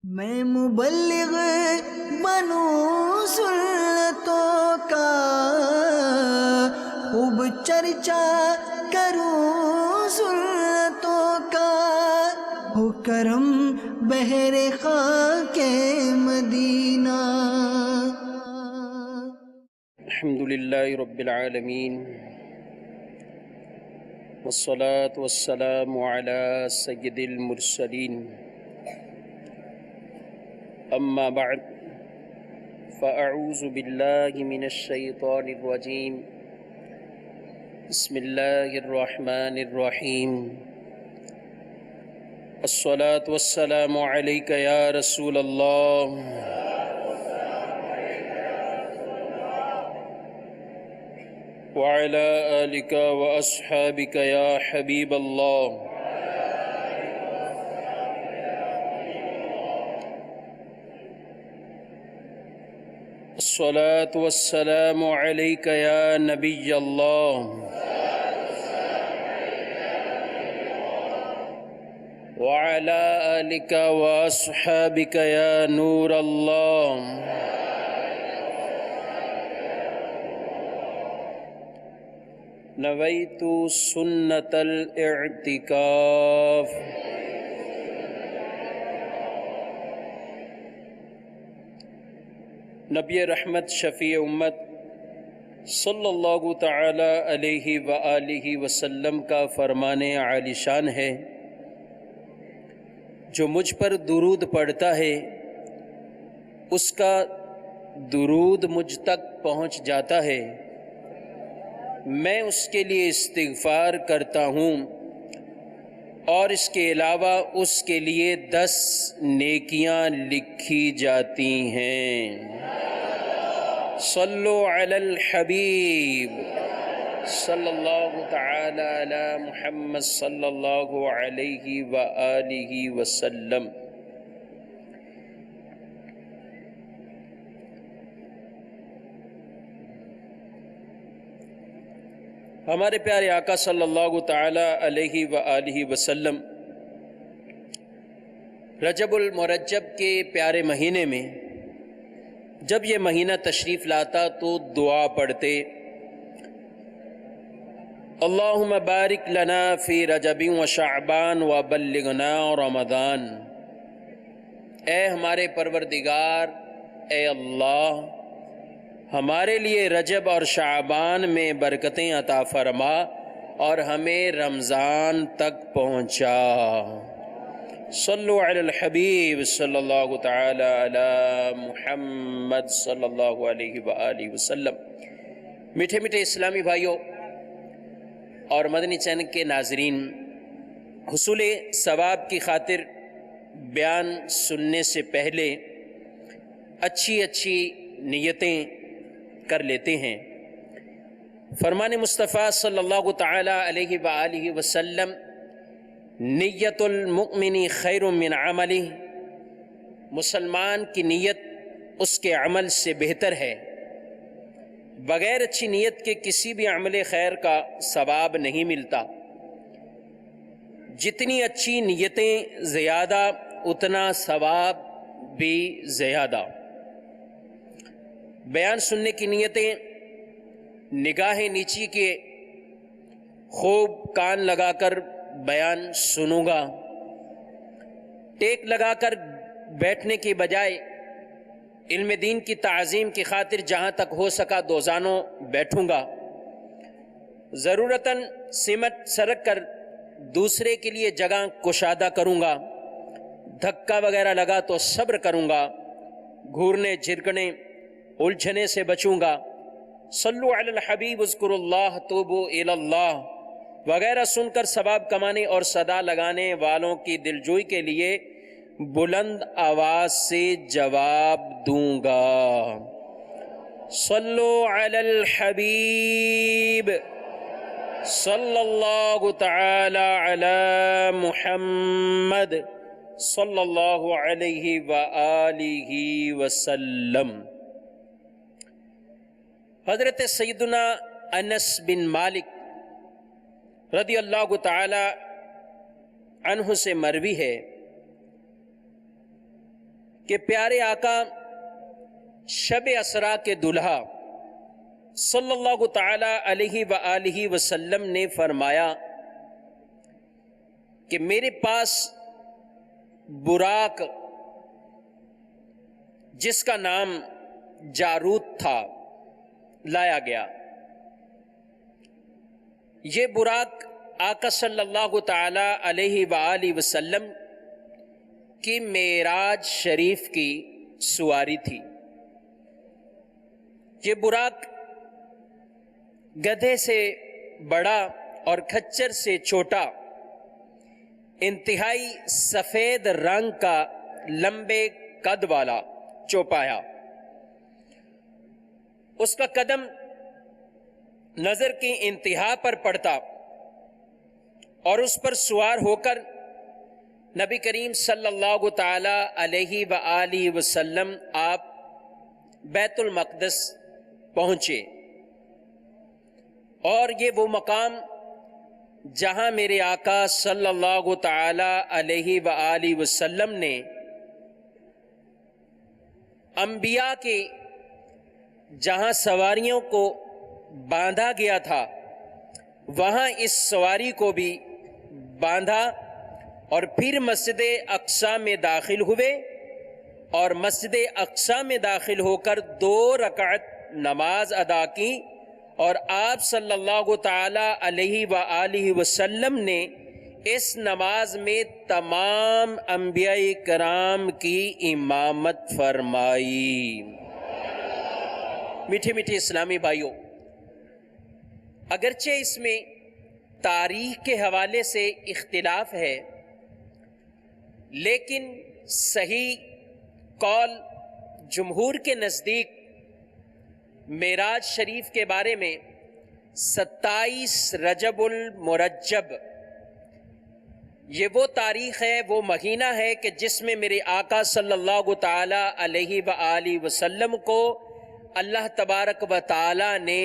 میں مبلغ بنوں سنتوں کا، خوب چرچا کروں سنتوں کا، ہو کرم بہر خاک مدینہ۔ الحمدللہ رب العالمین، والصلاة والسلام علی سید المرسلین، اما بعد فاعوذ باللہ من الشیطان الرجیم، بسم اللہ الرحمن الرحیم۔ الصلاة والسلام علیک یا رسول اللہ، وعلى آلك وأصحابك يا حبيب الله۔ الصلاة والسلام عليك يا نبي الله، وعلى آلك وأصحابك يا نور الله۔ نویت سنت الاعتکاف۔ نبی رحمت شفیع امت صلی اللہ تعالی علیہ وآلہ وسلم کا فرمان عالی شان ہے، جو مجھ پر درود پڑھتا ہے اس کا درود مجھ تک پہنچ جاتا ہے، میں اس کے لیے استغفار کرتا ہوں اور اس کے علاوہ اس کے لیے 10 نیکیاں لکھی جاتی ہیں۔ صلو علی الحبیب صلی اللہ تعالی علی محمد صلی اللہ علیہ وآلہ وسلم۔ ہمارے پیارے آقا صلی اللہ تعالی علیہ وآلہ وسلم رجب المرجب کے پیارے مہینے میں جب یہ مہینہ تشریف لاتا تو دعا پڑھتے، اللہم بارک لنا فی رجب و شعبان و بلغنا رمضان۔ اے ہمارے پروردگار، اے اللہ، ہمارے لیے رجب اور شعبان میں برکتیں عطا فرما اور ہمیں رمضان تک پہنچا۔ صلو علی الحبیب صلی اللہ تعالی علی محمد صلی اللہ علیہ وآلہ وسلم۔ میٹھے میٹھے اسلامی بھائیوں اور مدنی چینل کے ناظرین، حصول ثواب کی خاطر بیان سننے سے پہلے اچھی نیتیں کر لیتے ہیں۔ فرمان مصطفیٰ صلی اللہ تعالی علیہ وآلہ وسلم، نیت المؤمن خیر من عملہ، مسلمان کی نیت اس کے عمل سے بہتر ہے۔ بغیر اچھی نیت کے کسی بھی عمل خیر کا ثواب نہیں ملتا۔ جتنی اچھی نیتیں زیادہ اتنا ثواب بھی زیادہ۔ بیان سننے کی نیتیں، نگاہ نیچی کے خوب کان لگا کر بیان سنوں گا، ٹیک لگا کر بیٹھنے کی بجائے علم دین کی تعظیم کی خاطر جہاں تک ہو سکا دوزانوں بیٹھوں گا، ضرورتاً سمٹ سرک کر دوسرے کے لیے جگہ کشادہ کروں گا، دھکا وغیرہ لگا تو صبر کروں گا، گھورنے جھرکنے الجھنے سے بچوں گا، صلو علی الحبیب اذکروا اللہ توبوا الی اللہ وغیرہ سن کر ثواب کمانے اور صدا لگانے والوں کی دلجوئی کے لیے بلند آواز سے جواب دوں گا۔ صلو علی الحبیب صلی اللہ تعالی علی محمد صلی اللہ علیہ وآلہ وسلم۔ حضرت سیدنا انس بن مالک رضی اللہ تعالی عنہ سے مروی ہے، کہ پیارے آقا شب اسرا کے دلہا صلی اللہ تعالی علیہ وآلہ وسلم نے فرمایا کہ میرے پاس براق جس کا نام جاروت تھا لایا گیا. یہ براق آقا صلی اللہ تعالی علیہ وآلہ وسلم کی معراج شریف کی سواری تھی. یہ براق گدھے سے بڑا اور کھچر سے چھوٹا، انتہائی سفید رنگ کا، لمبے قد والا، چوپایا. اس کا قدم نظر کی انتہا پر پڑتا اور اس پر سوار ہو کر نبی کریم صلی اللہ تعالی علیہ وآلہ وسلم آپ بیت المقدس پہنچے. اور یہ وہ مقام جہاں میرے آقا صلی اللہ تعالی علیہ وآلہ وسلم نے انبیاء کے جہاں سواریوں کو باندھا گیا تھا وہاں اس سواری کو بھی باندھا اور پھر مسجد اقصی میں داخل ہوئے اور مسجد اقصی میں داخل ہو کر 2 رکعت نماز ادا کی. اور آپ صلی اللہ تعالی علیہ وآلہ وسلم نے اس نماز میں تمام انبیاء کرام کی امامت فرمائی. میٹھے میٹھے اسلامی بھائیوں، اگرچہ اس میں تاریخ کے حوالے سے اختلاف ہے، لیکن صحیح قول جمہور کے نزدیک معراج شریف کے بارے میں 27 رجب المرجب یہ وہ تاریخ ہے، وہ مہینہ ہے کہ جس میں میرے آقا صلی اللہ تعالی علیہ وآلہ وسلم کو اللہ تبارک و تعالی نے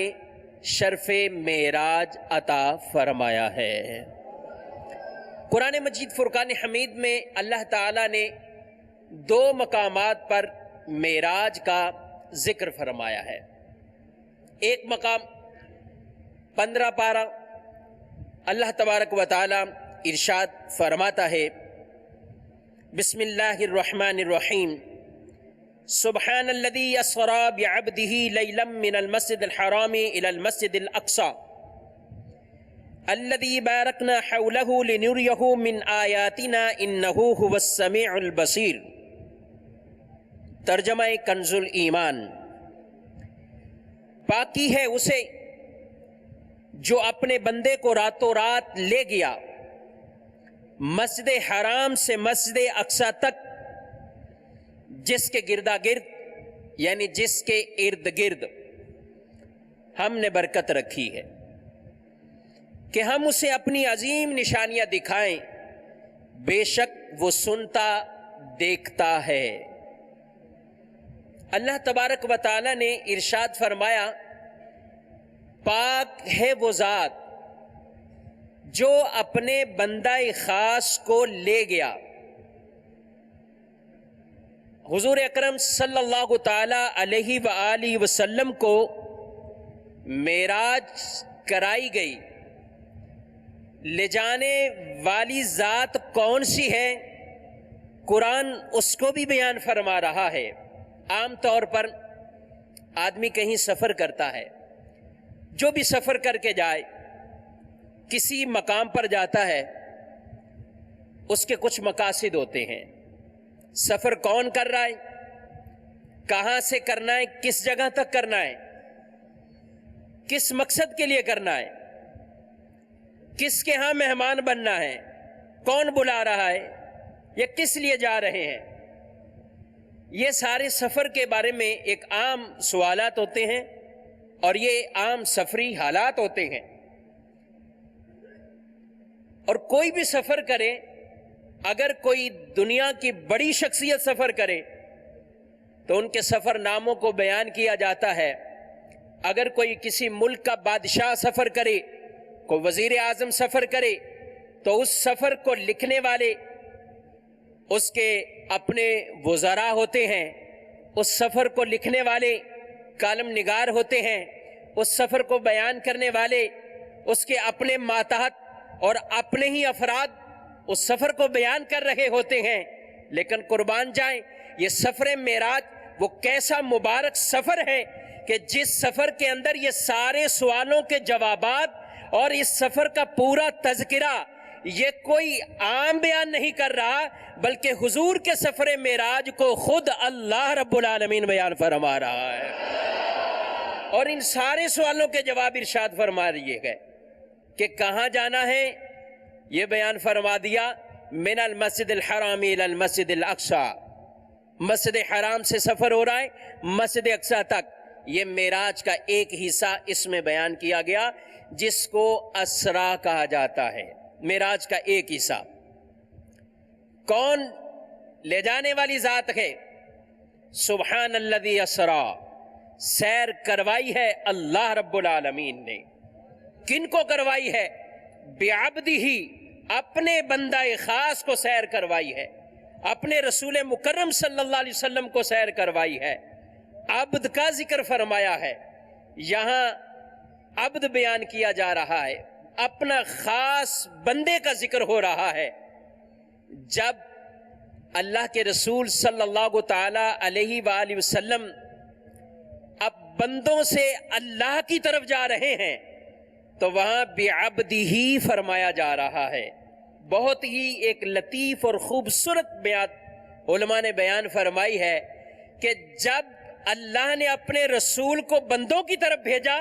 شرف معراج عطا فرمایا ہے. قرآن مجید فرقان حمید میں اللہ تعالی نے 2 مقامات پر معراج کا ذکر فرمایا ہے. ایک مقام 15 پارہ اللہ تبارک و تعالی ارشاد فرماتا ہے، بسم اللہ الرحمن الرحیم، سبحان الذی اسری بعبدہ لیلا من المسجد الحرام الى المسجد الاقصی الذی بارکنا حولہ لنریہ من آیاتنا انہ هو السمیع البصیر. ترجمہ کنز الایمان. پاکی ہے اسے جو اپنے بندے کو راتوں رات لے گیا مسجد حرام سے مسجد اقصی تک، جس کے گردا گرد یعنی جس کے ارد گرد ہم نے برکت رکھی ہے کہ ہم اسے اپنی عظیم نشانیاں دکھائیں. بے شک وہ سنتا دیکھتا ہے. اللہ تبارک و تعالی نے ارشاد فرمایا، پاک ہے وہ ذات جو اپنے بندہ خاص کو لے گیا. حضور اکرم صلی اللہ تعالی علیہ وآلہ وسلم کو معراج کرائی گئی. لے جانے والی ذات کون سی ہے؟ قرآن اس کو بھی بیان فرما رہا ہے. عام طور پر آدمی کہیں سفر کرتا ہے، جو بھی سفر کر کے جائے کسی مقام پر جاتا ہے، اس کے کچھ مقاصد ہوتے ہیں. سفر کون کر رہا ہے، کہاں سے کرنا ہے، کس جگہ تک کرنا ہے، کس مقصد کے لیے کرنا ہے، کس کے ہاں مہمان بننا ہے، کون بلا رہا ہے یا کس لیے جا رہے ہیں. یہ سارے سفر کے بارے میں ایک عام سوالات ہوتے ہیں اور یہ عام سفری حالات ہوتے ہیں. اور کوئی بھی سفر کرے، اگر کوئی دنیا کی بڑی شخصیت سفر کرے تو ان کے سفر ناموں کو بیان کیا جاتا ہے. اگر کوئی کسی ملک کا بادشاہ سفر کرے، کوئی وزیر اعظم سفر کرے، تو اس سفر کو لکھنے والے اس کے اپنے وزراء ہوتے ہیں، اس سفر کو لکھنے والے کالم نگار ہوتے ہیں، اس سفر کو بیان کرنے والے اس کے اپنے ماتحت اور اپنے ہی افراد اس سفر کو بیان کر رہے ہوتے ہیں، لیکن قربان جائیں یہ سفر معراج وہ کیسا مبارک سفر ہے کہ جس سفر کے اندر یہ سارے سوالوں کے جوابات اور اس سفر کا پورا تذکرہ یہ کوئی عام بیان نہیں کر رہا، بلکہ حضور کے سفر معراج کو خود اللہ رب العالمین بیان فرما رہا ہے۔ اور ان سارے سوالوں کے جواب ارشاد فرما دیے گئے کہ کہاں جانا ہے، یہ بیان فرما دیا من المسجد الحرام الى المسجد الاقصی، مسجد حرام سے سفر ہو رہا ہے مسجد اقصی تک۔ یہ معراج کا ایک حصہ اس میں بیان کیا گیا جس کو اسرا کہا جاتا ہے، معراج کا ایک حصہ۔ کون لے جانے والی ذات ہے؟ سبحان الذی اسرا، سیر کروائی ہے اللہ رب العالمین نے۔ کن کو کروائی ہے؟ بعبدہ، اپنے بندہ خاص کو سیر کروائی ہے، اپنے رسول مکرم صلی اللہ علیہ وسلم کو سیر کروائی ہے۔ عبد کا ذکر فرمایا ہے، یہاں عبد بیان کیا جا رہا ہے، اپنا خاص بندے کا ذکر ہو رہا ہے۔ جب اللہ کے رسول صلی اللہ تعالی علیہ وآلہ وسلم اب بندوں سے اللہ کی طرف جا رہے ہیں تو وہاں بعبدہ فرمایا جا رہا ہے۔ بہت ہی ایک لطیف اور خوبصورت بیان علماء نے بیان فرمائی ہے کہ جب اللہ نے اپنے رسول کو بندوں کی طرف بھیجا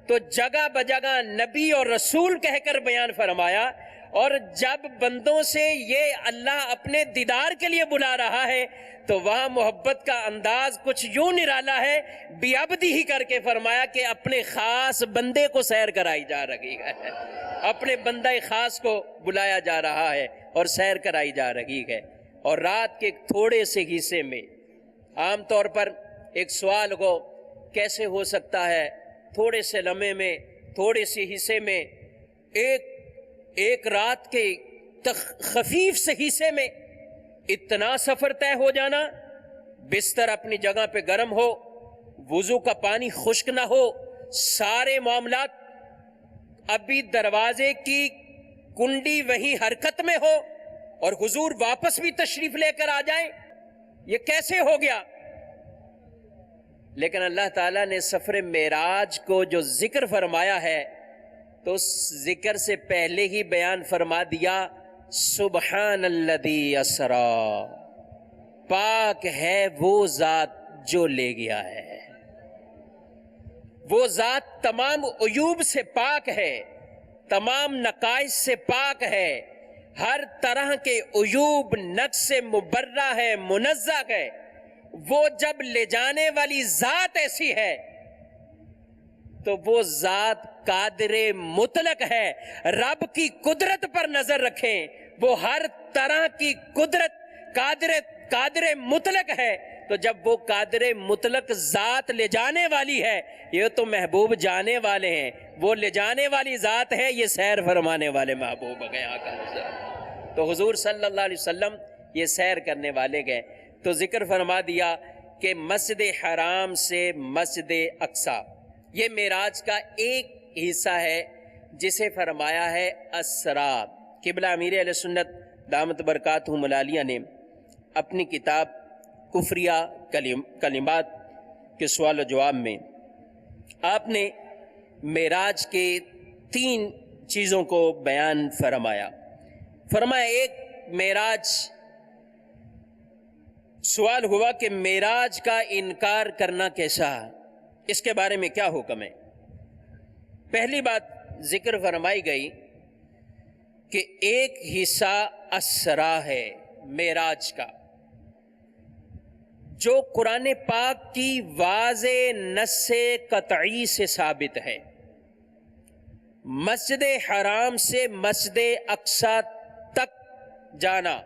تو جگہ بجگہ نبی اور رسول کہہ کر بیان فرمایا، اور جب بندوں سے یہ اللہ اپنے دیدار کے لیے بلا رہا ہے تو وہاں محبت کا انداز کچھ یوں نرالا ہے، بعبدہ ہی کر کے فرمایا کہ اپنے خاص بندے کو سیر کرائی جا رہی ہے، اپنے بندہ خاص کو بلایا جا رہا ہے اور سیر کرائی جا رہی ہے۔ اور رات کے تھوڑے سے حصے میں عام طور پر ایک سوال ہو کیسے ہو سکتا ہے تھوڑے سے لمحے میں، تھوڑے سے حصے میں، ایک رات کے خفیف سے حصے میں اتنا سفر طے ہو جانا، بستر اپنی جگہ پہ گرم ہو، وضو کا پانی خشک نہ ہو، سارے معاملات ابھی دروازے کی کنڈی وہیں حرکت میں ہو اور حضور واپس بھی تشریف لے کر آ جائیں، یہ کیسے ہو گیا؟ لیکن اللہ تعالیٰ نے سفر معراج کو جو ذکر فرمایا ہے تو اس ذکر سے پہلے ہی بیان فرما دیا سبحان الذی اسرا، پاک ہے وہ ذات جو لے گیا ہے، وہ ذات تمام عیوب سے پاک ہے، تمام نقائص سے پاک ہے، ہر طرح کے عیوب نقص سے مبرہ ہے، منزہ ہے۔ وہ جب لے جانے والی ذات ایسی ہے تو وہ ذات قادر مطلق ہے۔ رب کی قدرت پر نظر رکھیں، وہ ہر طرح کی قدرت قادر مطلق ہے، تو جب وہ قادر مطلق ذات لے جانے والی ہے، یہ تو محبوب جانے والے ہیں، وہ لے جانے والی ذات ہے، یہ سیر فرمانے والے محبوب گئے آقا۔ تو حضور صلی اللہ علیہ وسلم یہ سیر کرنے والے گئے تو ذکر فرما دیا کہ مسجد حرام سے مسجد اقصی، یہ معراج کا ایک حصہ ہے جسے فرمایا ہے اسرا۔ قبلہ امیر اہل سنت دامت برکاتہم العالیہ نے اپنی کتاب کفریہ کلمات کے سوال و جواب میں آپ نے معراج کے 3 چیزوں کو بیان فرمایا۔ فرمایا ایک معراج، سوال ہوا کہ معراج کا انکار کرنا کیسا، اس کے بارے میں کیا حکم ہے؟ پہلی بات ذکر فرمائی گئی کہ ایک حصہ اسرا ہے معراج کا، جو قرآن پاک کی واضح نص قطعی سے ثابت ہے۔ مسجد حرام سے مسجد اقصی تک جانا،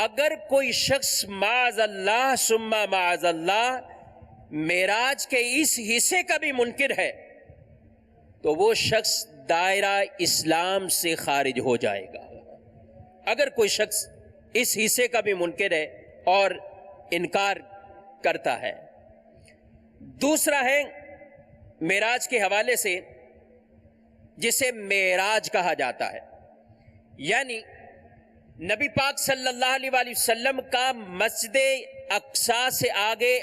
اگر کوئی شخص معاذ اللہ ثم معاذ اللہ معراج کے اس حصے کا بھی منکر ہے تو وہ شخص دائرہ اسلام سے خارج ہو جائے گا۔ اگر کوئی شخص اس حصے کا بھی منکر ہے اور انکار کرتا ہے۔ دوسرا ہے معراج کے حوالے سے، جسے معراج کہا جاتا ہے، یعنی نبی پاک صلی اللہ علیہ وآلہ وسلم کا مسجد اقصی سے آگے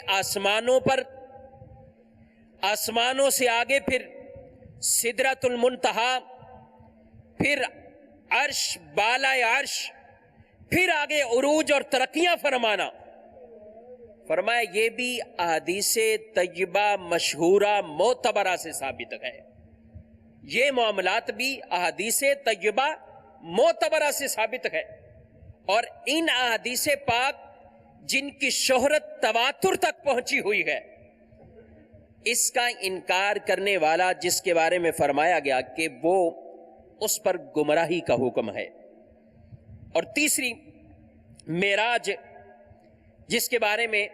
آسمانوں سے آگے پھر سدرۃ المنتہا، پھر عرش، بالائے عرش، پھر آگے عروج اور ترقیاں فرمانا، فرمایا یہ بھی احادیث طیبہ مشہورہ معتبرہ سے ثابت ہے۔ یہ معاملات بھی احادیث طیبہ معتبرہ سے ثابت ہے، اور ان احادیث پاک جن کی شہرت تواتر تک پہنچی ہوئی ہے، اس کا انکار کرنے والا جس کے بارے میں فرمایا گیا کہ وہ اس پر گمراہی کا حکم ہے۔ اور تیسری معراج، جس کے بارے میں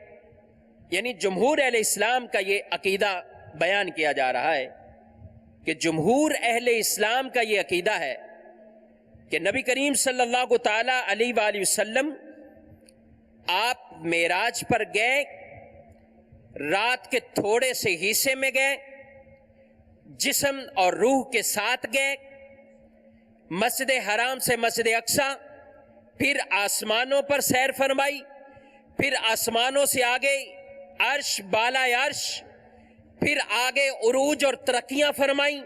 یعنی جمہور اہل اسلام کا یہ عقیدہ بیان کیا جا رہا ہے کہ جمہور اہل اسلام کا یہ عقیدہ ہے کہ نبی کریم صلی اللہ تعالی علیہ وآلہ وسلم آپ معراج پر گئے، رات کے تھوڑے سے حصے میں گئے، جسم اور روح کے ساتھ گئے، مسجد حرام سے مسجد اقصی، پھر آسمانوں پر سیر فرمائی، پھر آسمانوں سے آگے عرش، بالائے عرش، پھر آگے عروج اور ترقیاں فرمائیں،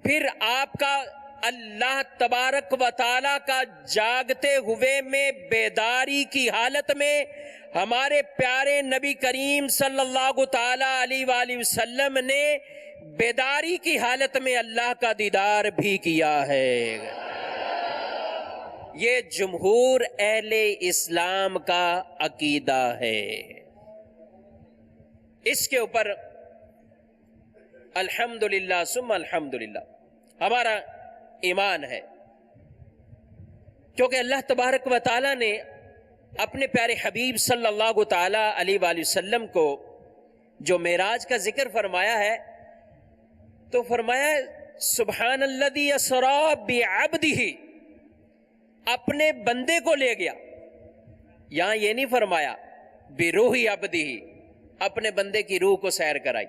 پھر آپ کا اللہ تبارک و تعالی کا جاگتے ہوئے میں بیداری کی حالت میں ہمارے پیارے نبی کریم صلی اللہ تعالی علیہ وآلہ وسلم نے بیداری کی حالت میں اللہ کا دیدار بھی کیا ہے۔ یہ جمہور اہل اسلام کا عقیدہ ہے۔ اس کے اوپر الحمدللہ ثم الحمدللہ ہمارا ایمان ہے، کیونکہ اللہ تبارک و تعالی نے اپنے پیارے حبیب صلی اللہ تعالی علیہ وآلہ وسلم کو جو معراج کا ذکر فرمایا ہے تو فرمایا سبحان الذی اسری بعبدہ، اپنے بندے کو لے گیا۔ یہاں یہ نہیں فرمایا بروح عبدہ، اپنے بندے کی روح کو سیر کرائی۔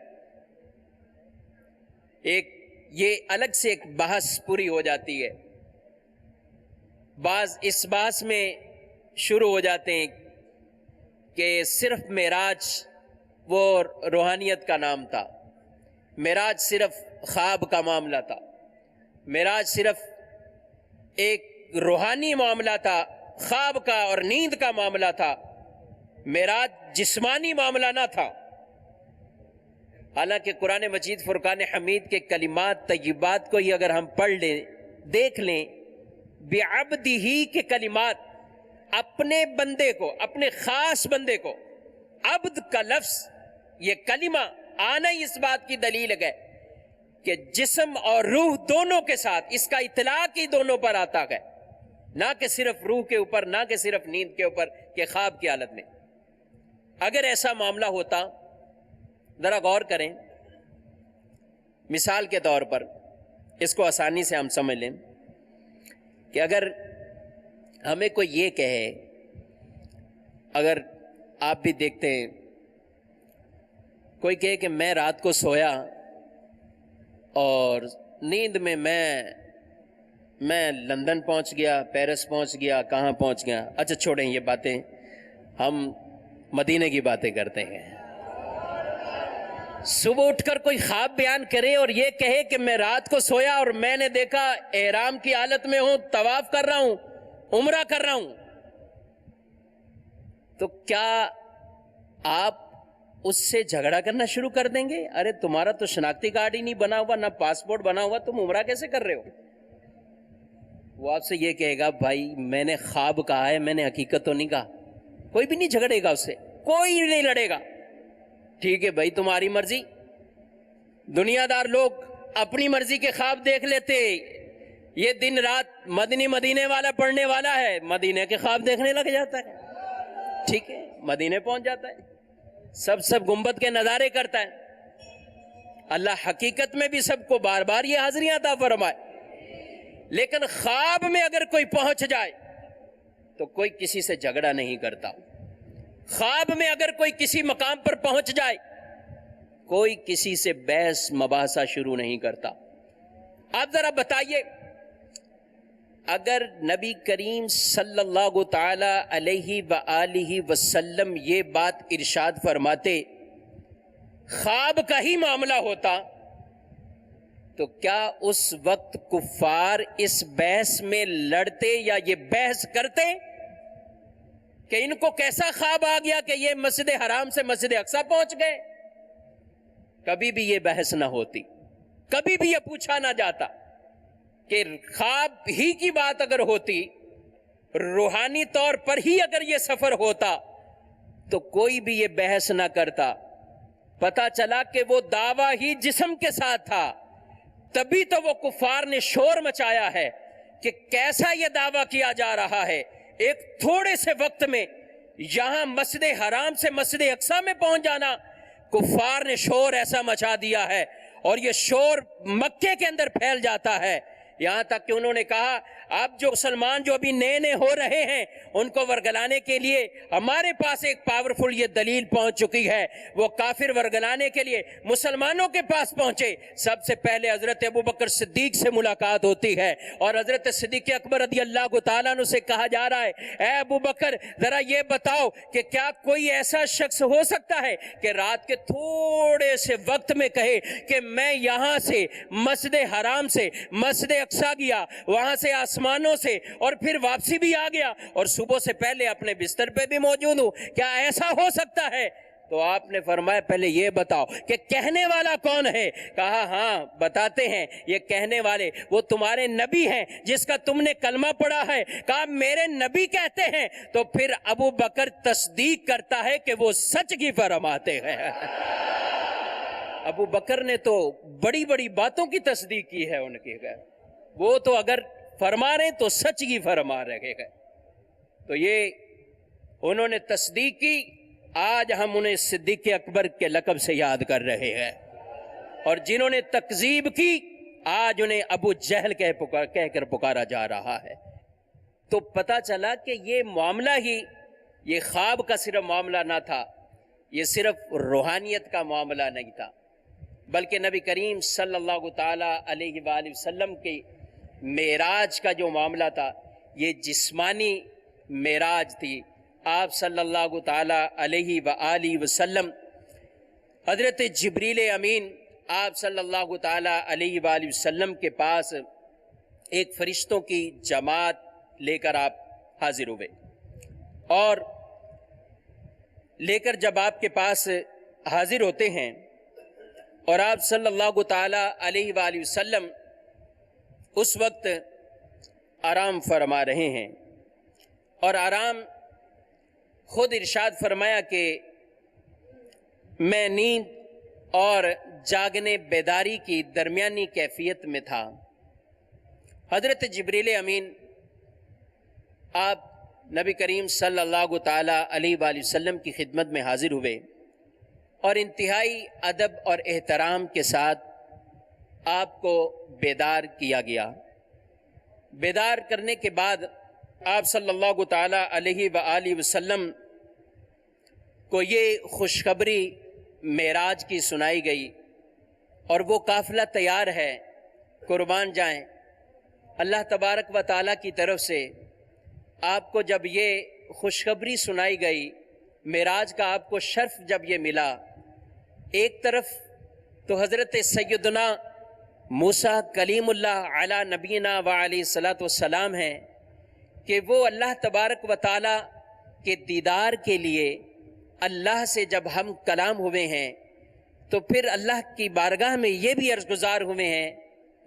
یہ الگ سے ایک بحث پوری ہو جاتی ہے، بعض اس بحث میں شروع ہو جاتے ہیں کہ صرف معراج وہ روحانیت کا نام تھا، معراج صرف خواب کا معاملہ تھا، معراج صرف ایک روحانی معاملہ تھا، خواب کا اور نیند کا معاملہ تھا، معراج جسمانی معاملہ نہ تھا۔ حالانکہ قرآن مجید فرقان حمید کے کلمات طیبات کو ہی اگر ہم پڑھ لیں، دیکھ لیں، بعبدہ کے کلمات، اپنے بندے کو، اپنے خاص بندے کو، عبد کا لفظ، یہ کلمہ آنا ہی اس بات کی دلیل ہے کہ جسم اور روح دونوں کے ساتھ اس کا اطلاق ہی دونوں پر آتا ہے، نہ کہ صرف روح کے اوپر، نہ کہ صرف نیند کے اوپر کہ خواب کی حالت میں۔ اگر ایسا معاملہ ہوتا، ذرا غور کریں، مثال کے طور پر اس کو آسانی سے ہم سمجھ لیں کہ اگر ہمیں کوئی یہ کہے، اگر آپ بھی دیکھتے ہیں کوئی کہے کہ میں رات کو سویا اور نیند میں میں لندن پہنچ گیا، پیرس پہنچ گیا، کہاں پہنچ گیا۔ اچھا چھوڑیں یہ باتیں، ہم مدینے کی باتیں کرتے ہیں۔ صبح اٹھ کر کوئی خواب بیان کرے اور یہ کہے کہ میں رات کو سویا اور میں نے دیکھا احرام کی حالت میں ہوں، طواف کر رہا ہوں، عمرہ کر رہا ہوں، تو کیا آپ اس سے جھگڑا کرنا شروع کر دیں گے؟ ارے تمہارا تو شناختی کارڈ ہی نہیں بنا ہوا، نہ پاسپورٹ بنا ہوا، تم عمرہ کیسے کر رہے ہو؟ وہ آپ سے یہ کہے گا بھائی میں نے خواب کہا ہے، میں نے حقیقت تو نہیں کہا۔ کوئی بھی نہیں جھگڑے گا اس سے، کوئی نہیں لڑے گا۔ ٹھیک ہے بھائی تمہاری مرضی۔ دنیا دار لوگ اپنی مرضی کے خواب دیکھ لیتے، یہ دن رات مدینے والا پڑھنے والا ہے، مدینے کے خواب دیکھنے لگ جاتا ہے، ٹھیک ہے، مدینے پہنچ جاتا ہے، سب گنبد کے نظارے کرتا ہے۔ اللہ حقیقت میں بھی سب کو بار بار یہ حاضریاں عطا فرمائے، لیکن خواب میں اگر کوئی پہنچ جائے تو کوئی کسی سے جھگڑا نہیں کرتا. خواب میں اگر کوئی کسی مقام پر پہنچ جائے کوئی کسی سے بحث مباحثہ شروع نہیں کرتا. آپ ذرا بتائیے اگر نبی کریم صلی اللہ تعالی علیہ وآلہ وسلم یہ بات ارشاد فرماتے خواب کا ہی معاملہ ہوتا تو کیا اس وقت کفار اس بحث میں لڑتے یا یہ بحث کرتے کہ ان کو کیسا خواب آ گیا کہ یہ مسجد حرام سے مسجد اقصی پہنچ گئے؟ کبھی بھی یہ بحث نہ ہوتی، کبھی بھی یہ پوچھا نہ جاتا. کہ خواب ہی کی بات اگر ہوتی، روحانی طور پر ہی اگر یہ سفر ہوتا تو کوئی بھی یہ بحث نہ کرتا. پتا چلا کہ وہ دعویٰ ہی جسم کے ساتھ تھا، تبھی تو وہ کفار نے شور مچایا ہے کہ کیسا یہ دعویٰ کیا جا رہا ہے. ایک تھوڑے سے وقت میں یہاں مسجد حرام سے مسجد اقصی میں پہنچ جانا، کفار نے شور ایسا مچا دیا ہے اور یہ شور مکے کے اندر پھیل جاتا ہے. یہاں تک کہ انہوں نے کہا اب جو مسلمان جو ابھی نئے نئے ہو رہے ہیں ان کو ورگلانے کے لیے ہمارے پاس ایک پاورفل یہ دلیل پہنچ چکی ہے. وہ کافر ورگلانے کے لیے مسلمانوں کے پاس پہنچے. سب سے پہلے حضرت ابوبکر صدیق سے ملاقات ہوتی ہے اور حضرت صدیق اکبر رضی اللہ تعالیٰ عنہ سے کہا جا رہا ہے اے ابوبکر ذرا یہ بتاؤ کہ کیا کوئی ایسا شخص ہو سکتا ہے کہ رات کے تھوڑے سے وقت میں کہے کہ میں یہاں سے مسجد حرام سے مسجد اقصی گیا، وہاں سے آسمانوں سے اور پھر واپسی بھی آ گیا اور صبح سے پہلے اپنے بستر پہ بھی موجود ہوں؟ کیا ایسا ہو سکتا ہے؟ تو آپ نے فرمایا پہلے یہ بتاؤ کہ کہنے والا کون ہے؟ کہا ہاں بتاتے ہیں، یہ کہنے والے وہ تمہارے نبی ہیں جس کا تم نے کلمہ پڑھا ہے. کہا میرے نبی کہتے ہیں. تو پھر ابو بکر تصدیق کرتا ہے کہ وہ سچ کی فرماتے ہیں. ابو بکر نے تو بڑی بڑی باتوں کی تصدیق کی ہے ان کی، وہ تو اگر فرما رہے تو سچ کی فرما رہے ہیں. تو یہ انہوں نے تصدیق کی. آج ہم انہیں صدیق اکبر کے لقب سے یاد کر رہے ہیں، اور جنہوں نے تکذیب کی آج انہیں ابو جہل کہہ کر پکارا جا رہا ہے. تو پتا چلا کہ یہ معاملہ ہی یہ خواب کا صرف معاملہ نہ تھا، یہ صرف روحانیت کا معاملہ نہیں تھا، بلکہ نبی کریم صلی اللہ تعالی علیہ وآلہ وسلم کی معراج کا جو معاملہ تھا یہ جسمانی معراج تھی. آپ صلی اللہ تعالی علیہ وآلہ وسلم حضرت جبریل امین آپ صلی اللہ تعالی علیہ وآلہ وسلم کے پاس ایک فرشتوں کی جماعت لے کر آپ حاضر ہوئے، اور لے کر جب آپ کے پاس حاضر ہوتے ہیں اور آپ صلی اللہ تعالی علیہ وآلہ وسلم اس وقت آرام فرما رہے ہیں، اور آرام خود ارشاد فرمایا کہ میں نیند اور جاگنے بیداری کی درمیانی کیفیت میں تھا. حضرت جبریل امین آپ نبی کریم صلی اللہ تعالی علیہ وآلہ وسلم کی خدمت میں حاضر ہوئے اور انتہائی ادب اور احترام کے ساتھ آپ کو بیدار کیا گیا. بیدار کرنے کے بعد آپ صلی اللہ تعالی علیہ وآلہ وسلم کو یہ خوشخبری معراج کی سنائی گئی، اور وہ قافلہ تیار ہے، قربان جائیں. اللہ تبارک و تعالیٰ کی طرف سے آپ کو جب یہ خوشخبری سنائی گئی، معراج کا آپ کو شرف جب یہ ملا، ایک طرف تو حضرت سیدنا موسیٰ کلیم اللہ علی نبینا و علیہ الصلاۃ والسلام ہیں کہ وہ اللہ تبارک و تعالیٰ کے دیدار کے لیے اللہ سے جب ہم کلام ہوئے ہیں تو پھر اللہ کی بارگاہ میں یہ بھی عرض گزار ہوئے ہیں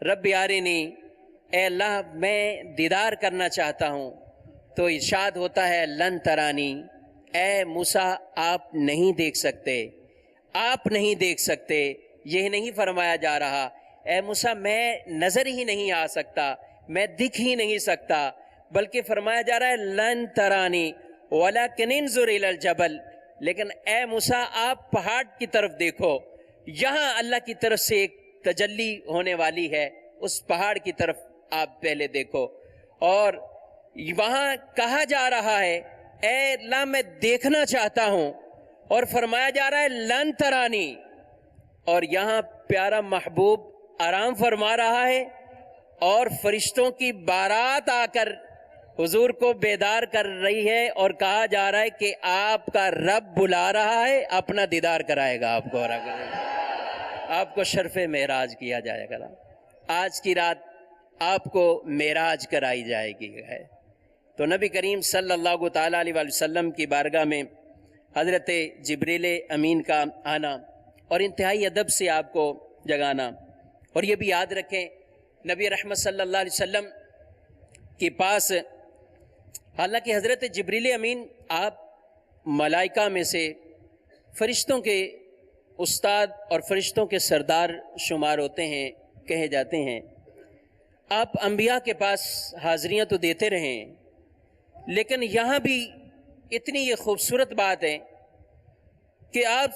رب یارنی، اے اللہ میں دیدار کرنا چاہتا ہوں. تو ارشاد ہوتا ہے لن ترانی، اے موسیٰ آپ نہیں دیکھ سکتے، آپ نہیں دیکھ سکتے. یہ نہیں فرمایا جا رہا اے موسیٰ میں نظر ہی نہیں آ سکتا، میں دکھ ہی نہیں سکتا، بلکہ فرمایا جا رہا ہے لن ترانی ولکن انظر الی الجبل، لیکن اے موسیٰ آپ پہاڑ کی طرف دیکھو، یہاں اللہ کی طرف سے ایک تجلی ہونے والی ہے، اس پہاڑ کی طرف آپ پہلے دیکھو. اور وہاں کہا جا رہا ہے اے اللہ میں دیکھنا چاہتا ہوں، اور فرمایا جا رہا ہے لن ترانی، اور یہاں پیارا محبوب آرام فرما رہا ہے اور فرشتوں کی بارات آ کر حضور کو بیدار کر رہی ہے، اور کہا جا رہا ہے کہ آپ کا رب بلا رہا ہے، اپنا دیدار کرائے گا آپ کو، اور آپ کو شرف معراج کیا جائے گا۔ آج کی رات آپ کو معراج کرائی جائے گی ہے۔ تو نبی کریم صلی اللہ تعالیٰ علیہ وسلم کی بارگاہ میں حضرت جبریل امین کا آنا اور انتہائی ادب سے آپ کو جگانا، اور یہ بھی یاد رکھیں نبی رحمت صلی اللہ علیہ وسلم کے پاس، حالانکہ حضرت جبریل امین آپ ملائکہ میں سے فرشتوں کے استاد اور فرشتوں کے سردار شمار ہوتے ہیں، کہے جاتے ہیں، آپ انبیاء کے پاس حاضریاں تو دیتے رہیں، لیکن یہاں بھی اتنی یہ خوبصورت بات ہے کہ آپ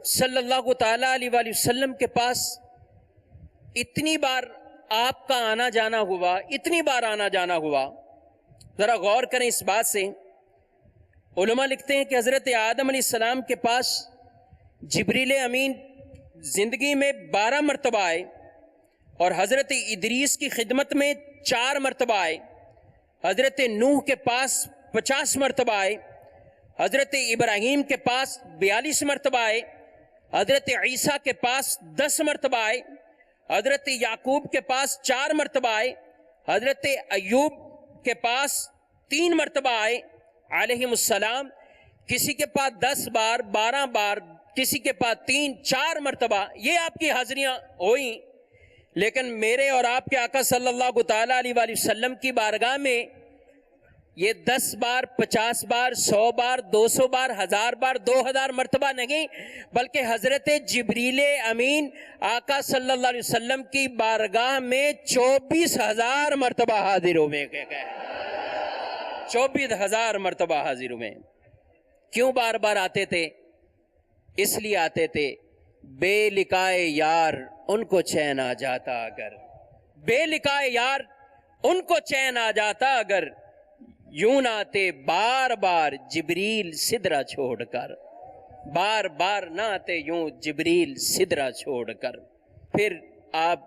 صلی اللہ تعالیٰ علیہ وآلہ وسلم کے پاس اتنی بار آپ کا آنا جانا ہوا، اتنی بار آنا جانا ہوا۔ ذرا غور کریں اس بات سے۔ علماء لکھتے ہیں کہ حضرت آدم علیہ السلام کے پاس جبریل امین زندگی میں 12 مرتبہ آئے، اور حضرت ادریس کی خدمت میں 4 مرتبہ آئے، حضرت نوح کے پاس 50 مرتبہ آئے، حضرت ابراہیم کے پاس 42 مرتبہ آئے، حضرت عیسیٰ کے پاس 10 مرتبہ آئے، حضرت یعقوب کے پاس 4 مرتبہ آئے، حضرت ایوب کے پاس 3 مرتبہ آئے علیہم السلام، کسی کے پاس 10 بار، 12 بار، کسی کے پاس 3 4 مرتبہ، یہ آپ کی حاضریاں ہوئیں۔ لیکن میرے اور آپ کے آقا صلی اللہ تعالیٰ علیہ وآلہ وسلم کی بارگاہ میں یہ 10 بار، 50 بار، 100 بار، 200 بار، 1000 بار، 2000 مرتبہ نہیں، بلکہ حضرت جبریل امین آقا صلی اللہ علیہ وسلم کی بارگاہ میں 24,000 مرتبہ حاضر ہوئے گئے، 24,000 مرتبہ حاضر ہوئے۔ کیوں بار بار آتے تھے؟ اس لیے آتے تھے بے لقائے یار ان کو چین آ جاتا اگر، بے لقائے یار ان کو چین آ جاتا اگر، یوں نہ آتے بار بار جبریل سدرہ چھوڑ کر، بار بار نہ آتے یوں جبریل سدرہ چھوڑ کر۔ پھر آپ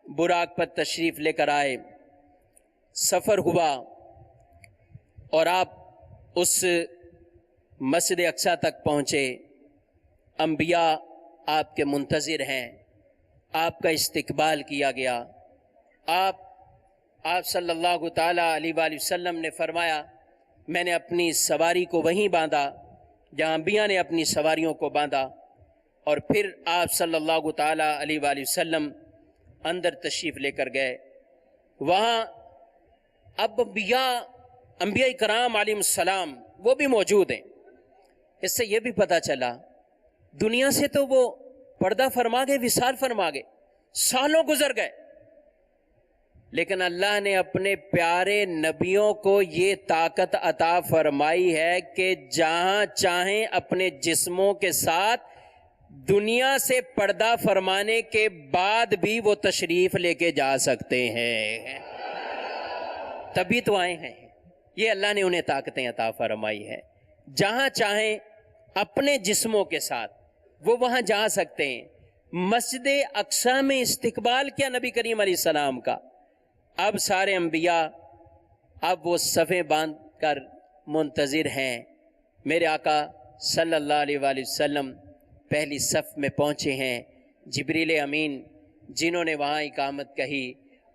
براق پر تشریف لے کر آئے، سفر ہوا، اور آپ اس مسجد اقصیٰ تک پہنچے۔ انبیاء آپ کے منتظر ہیں، آپ کا استقبال کیا گیا۔ آپ صلی اللہ تعالیٰ علیہ وآلہ وسلم نے فرمایا میں نے اپنی سواری کو وہیں باندھا جہاں انبیاء نے اپنی سواریوں کو باندھا، اور پھر آپ صلی اللہ تعالیٰ علیہ وآلہ وسلم اندر تشریف لے کر گئے۔ وہاں اب انبیاء کرام علیہ السلام وہ بھی موجود ہیں۔ اس سے یہ بھی پتہ چلا دنیا سے تو وہ پردہ فرما گئے، وصال فرما گئے، سالوں گزر گئے، لیکن اللہ نے اپنے پیارے نبیوں کو یہ طاقت عطا فرمائی ہے کہ جہاں چاہیں اپنے جسموں کے ساتھ دنیا سے پردہ فرمانے کے بعد بھی وہ تشریف لے کے جا سکتے ہیں۔ تبھی تو آئے ہیں، یہ اللہ نے انہیں طاقتیں عطا فرمائی ہے۔ جہاں چاہیں اپنے جسموں کے ساتھ وہ وہاں جا سکتے ہیں۔ مسجد اقصیٰ میں استقبال کیا نبی کریم علیہ السلام کا۔ اب سارے انبیاء اب وہ صفیں باندھ کر منتظر ہیں۔ میرے آقا صلی اللہ علیہ وآلہ وسلم پہلی صف میں پہنچے ہیں۔ جبریل امین جنہوں نے وہاں اقامت کہی،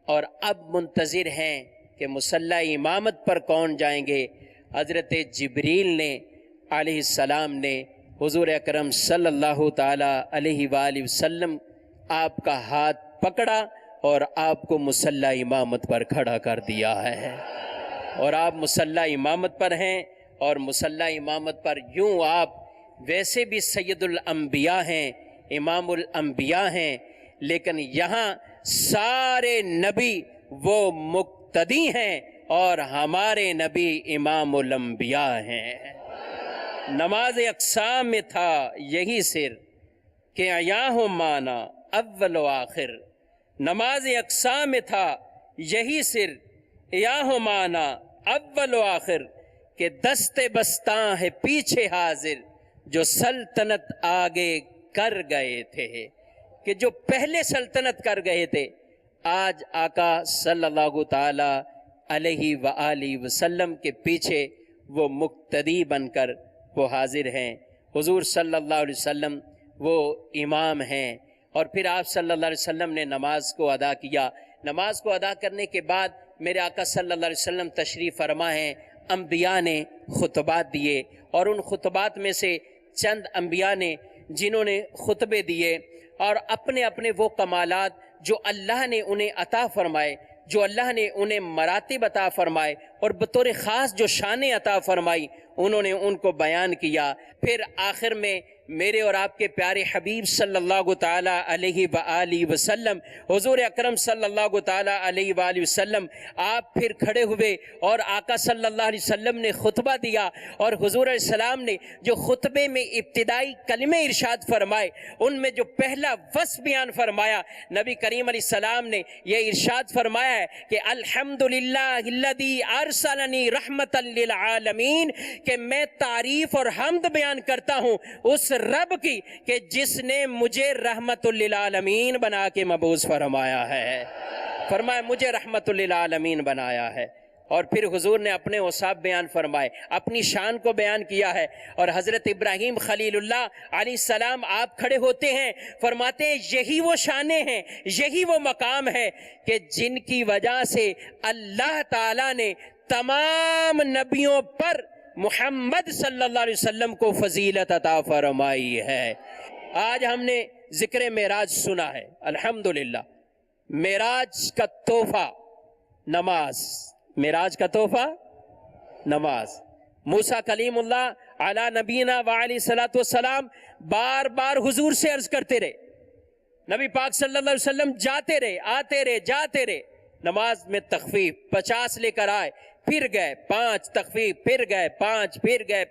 اور اب منتظر ہیں کہ مصلی امامت پر کون جائیں گے۔ حضرت جبریل نے علیہ السلام نے حضور اکرم صلی اللہ تعالیٰ علیہ وآلہ وسلم آپ کا ہاتھ پکڑا اور آپ کو مصلی امامت پر کھڑا کر دیا ہے، اور آپ مصلی امامت پر ہیں، اور مصلی امامت پر یوں آپ ویسے بھی سید الانبیاء ہیں، امام الانبیاء ہیں، لیکن یہاں سارے نبی وہ مقتدی ہیں اور ہمارے نبی امام الانبیاء ہیں۔ نماز اقصیٰ میں تھا یہی سر کہ عیاں ہو مانا اول و آخر، نماز اقصیٰ میں تھا یہی سر عیاں ہو مانا اول و آخر کہ دست بستاں ہے پیچھے حاضر، جو سلطنت آگے کر گئے تھے، کہ جو پہلے سلطنت کر گئے تھے آج آقا صلی اللہ تعالی علیہ وآلہ وسلم کے پیچھے وہ مقتدی بن کر وہ حاضر ہیں۔ حضور صلی اللہ علیہ وسلم وہ امام ہیں، اور پھر آپ صلی اللہ علیہ وسلم نے نماز کو ادا کیا۔ نماز کو ادا کرنے کے بعد میرے آقا صلی اللہ علیہ وسلم تشریف فرما ہیں، انبیاء نے خطبات دیے، اور ان خطبات میں سے چند انبیاء نے جنہوں نے خطبے دیے اور اپنے اپنے وہ کمالات جو اللہ نے انہیں عطا فرمائے، جو اللہ نے انہیں مراتب عطا فرمائے اور بطور خاص جو شانیں عطا فرمائی، انہوں نے ان کو بیان کیا۔ پھر آخر میں میرے اور آپ کے پیارے حبیب صلی اللہ تعالی علیہ وآلہ وسلم، حضور اکرم صلی اللہ تعالی علیہ وآلہ وسلم، آپ پھر کھڑے ہوئے اور آقا صلی اللہ علیہ وسلم نے خطبہ دیا، اور حضور علیہ السلام نے جو خطبے میں ابتدائی کلمے ارشاد فرمائے، ان میں جو پہلا وصف بیان فرمایا، نبی کریم علیہ السلام نے یہ ارشاد فرمایا ہے کہ الحمدللہ الذی ارسلنی رحمتا للعالمین، کہ میں تعریف اور حمد بیان کرتا ہوں اس رب کی کہ جس نے مجھے رحمت للعالمین بنا کے مبعوث فرمایا ہے۔ فرمایا مجھے رحمت للعالمین بنایا ہے۔ اور پھر حضور نے اپنے اوصاف بیان فرمائے، اپنی شان کو بیان کیا ہے، اور حضرت ابراہیم خلیل اللہ علیہ السلام آپ کھڑے ہوتے ہیں، فرماتے ہیں یہی وہ شانیں ہیں، یہی وہ مقام ہے کہ جن کی وجہ سے اللہ تعالیٰ نے تمام نبیوں پر محمد صلی اللہ علیہ وسلم کو فضیلت عطا فرمائی ہے۔ آج ہم نے ذکر معراج سنا ہے، الحمدللہ۔ معراج کا تحفہ نماز، معراج کا تحفہ نماز۔ موسیٰ کلیم اللہ علی نبینا وعلیہ الصلوۃ والسلام بار بار حضور سے عرض کرتے رہے، نبی پاک صلی اللہ علیہ وسلم جاتے رہے، آتے رہے، جاتے رہے، نماز میں تخفیف 50 لے کر آئے، پھر گئے 5 تخفیف، پھر گئے 5، پھر گئے،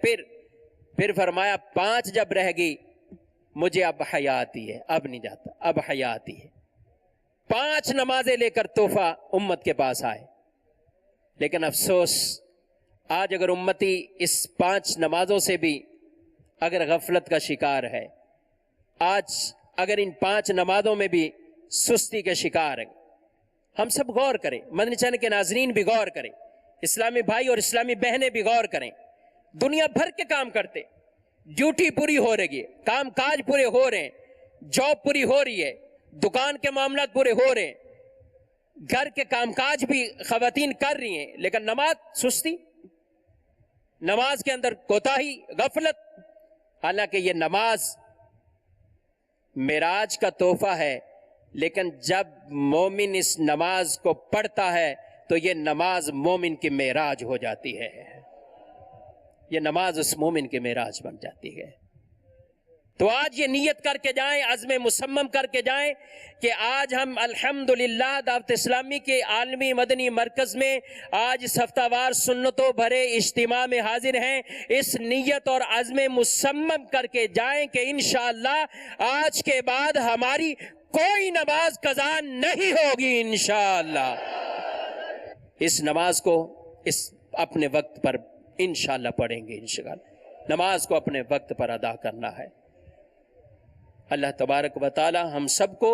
پھر فرمایا 5 جب رہ گئی مجھے اب حیا آتی ہے، اب نہیں جاتا، اب حیا آتی ہے۔ 5 نمازیں لے کر تحفہ امت کے پاس آئے، لیکن افسوس آج اگر امتی اس 5 نمازوں سے بھی اگر غفلت کا شکار ہے، آج اگر ان 5 نمازوں میں بھی سستی کا شکار ہے، ہم سب غور کریں، مدنی چینل کے ناظرین بھی غور کریں، اسلامی بھائی اور اسلامی بہنیں بھی غور کریں۔ دنیا بھر کے کام کرتے، ڈیوٹی پوری ہو رہی ہے، کام کاج پورے ہو رہے ہیں، جاب پوری ہو رہی ہے، دکان کے معاملات پورے ہو رہے ہیں، گھر کے کام کاج بھی خواتین کر رہی ہیں، لیکن نماز سستی، نماز کے اندر کوتاہی، غفلت۔ حالانکہ یہ نماز معراج کا تحفہ ہے، لیکن جب مومن اس نماز کو پڑھتا ہے تو یہ نماز مومن کی معراج ہو جاتی ہے، یہ نماز اس مومن کی معراج بن جاتی ہے۔ تو آج یہ نیت کر کے جائیں، عزم مصمم کر کے جائیں کہ آج ہم الحمدللہ دعوت اسلامی کے عالمی مدنی مرکز میں آج اس ہفتہ وار سنتوں بھرے اجتماع میں حاضر ہیں۔ اس نیت اور عزم مصمم کر کے جائیں کہ انشاءاللہ آج کے بعد ہماری کوئی نماز قضا نہیں ہوگی انشاءاللہ۔ اس نماز کو اپنے وقت پر انشاءاللہ پڑھیں گے، انشاءاللہ نماز کو اپنے وقت پر ادا کرنا ہے۔ اللہ تبارک و تعالی ہم سب کو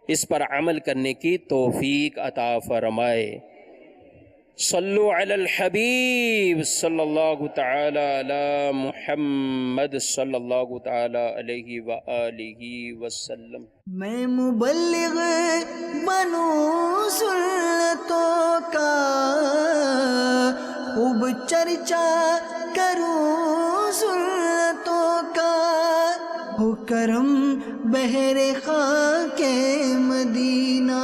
اس پر عمل کرنے کی توفیق عطا فرمائے۔ صلو علی الحبیب صلی اللہ تعالی علی محمد صلی اللہ تعالی علیہ وآلہ وسلم۔ میں مبلغ بنوں سنتوں کا، خوب چرچا کروں سنتوں کا، ہو کرم بہر خاک مدینہ۔